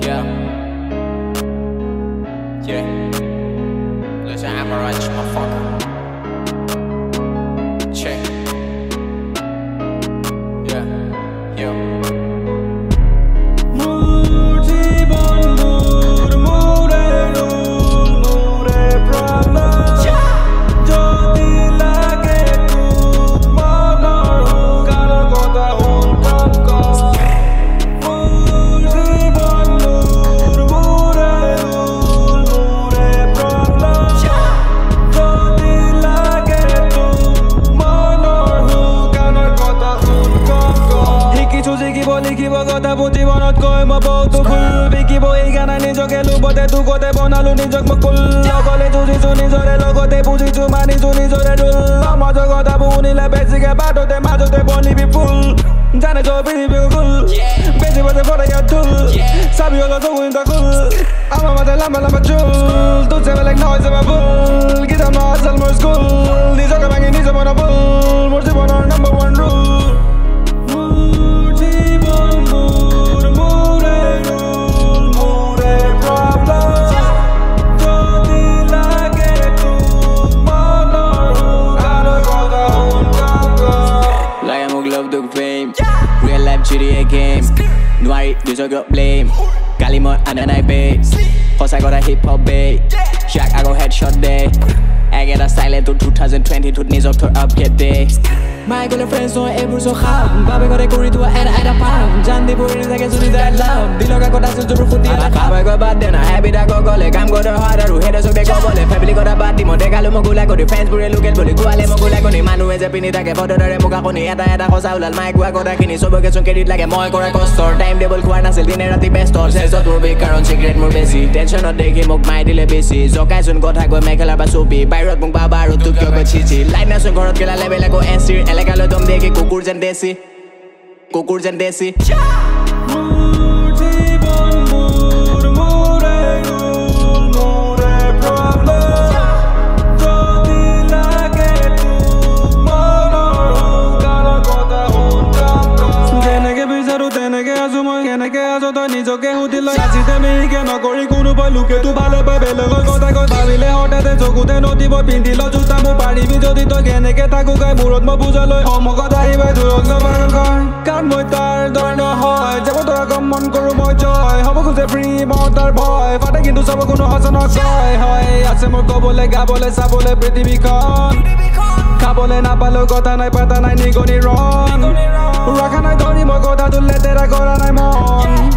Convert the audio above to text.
Yeah. Yeah. Listen, I'm a rich motherfucker. Check. Yeah. Yeah. লিখিব কথা জীৱনত কৈ মই বহুতো ভুল বিকিব এই গানা নিজকে লোভতে দুখতে বনালো নিজক মুকুল অকলে যুঁজিছো নিজৰে লগতে বুজিছো মানিছো নিজৰে ৰুল সমাজৰ কথাবোৰ শুনিলে বেছিকে বাটতে মাজতে বনিবি ফুল জানে তই পিন্ধিবি গুল বেছি বজে ফটো ইয়াত ঢোল চাবি হলো চকুন তকুল আমাৰ মাজে লাম্বা লাম্বা চুল তোৰছে বেলেগ নহয় যে মই ভুল কিতাপ নহয় আচল মোৰ স্কুল নিজকে ভাঙি নিজে বনাব মোৰ জীৱনৰ number 1 rule Real life GTA game নোৱাৰি নিজক blame কালি মই আনা নাই বে সঁচা কথা hip hop be Jack I go headshot day একেটা style to 2020 টোত নিজক থৈ upgrade day My girl friends know every so hard বাবে কৰে কৰি তোৱা এটা পাম জান দিব এৰি থাকে যদি that love দিলকা কথা জোৰ ফুটি আলা খাবাই গৈ বাদ দে না হেবিটা গলে কাম কৰে হাত আৰু হেড সবে কবলে ফেমিলি কথা বাদ দি মই দেখালো মই গুলা কৰি ফ্ৰেন্ডছ বুৰে লোকেল বুলি কোৱালে মই গুলা কৰি মানুহে যে পিনি থাকে ফটোৰে মোক আকনি এটা কথা ওলাল মাই কোৱা কথাখিনি সবকে চোন ক্ৰেডিট লাগে মই কৰা কষ্টৰ টাইম টেবল খোৱা নাছিল দিনে ৰাতি বেষ্ট চেছত মোৰ কাৰণ সিক্ৰেট মোৰ বেছি টেনচনত দেখি মোক মাই দিলে বেছি জকাইছোন কথা কৈ মেখেলা বা চুপি বাহিৰত মোক বাবা আৰু তোক কিয় কৈ চিচি লাইন নাচোন ঘৰত গেলা লেবেল আকৌ এনচিৰ এলেকালৈ দম দেখি কুকুৰ যেন দেশী নিজকে সুধিল আজিতে মেৰিকে নকৰি কোনোবাই লোকে তো ভালে পাই বেলেগৰ কথা কৈ ভাবিলে হঠাতে চকুতে নদীব পিন্ধিল জোতা মোৰ পাৰিবি যদি তই কেনেকে থাকো গাই মূৰত মই বুজালৈ সমকত আহিবাই দূৰত নবাৰ কয় কাৰণ মই তাৰ দৰ নহয় যাব তই কম মন কৰো মই জয় হ'ব খোজে ফ্ৰী মই তাৰ ভয় ফাটে কিন্তু চাব কোনো সঁচা নকয় হয় আছে মোৰ কবলৈ গাবলৈ চাবলৈ পৃথিৱীখন খাবলৈ নাপালেও কথা নাই পাতা নাই নিগনি ৰং ৰখা নাই ধৰি মই কথাটো লেতেৰা কৰা নাই মন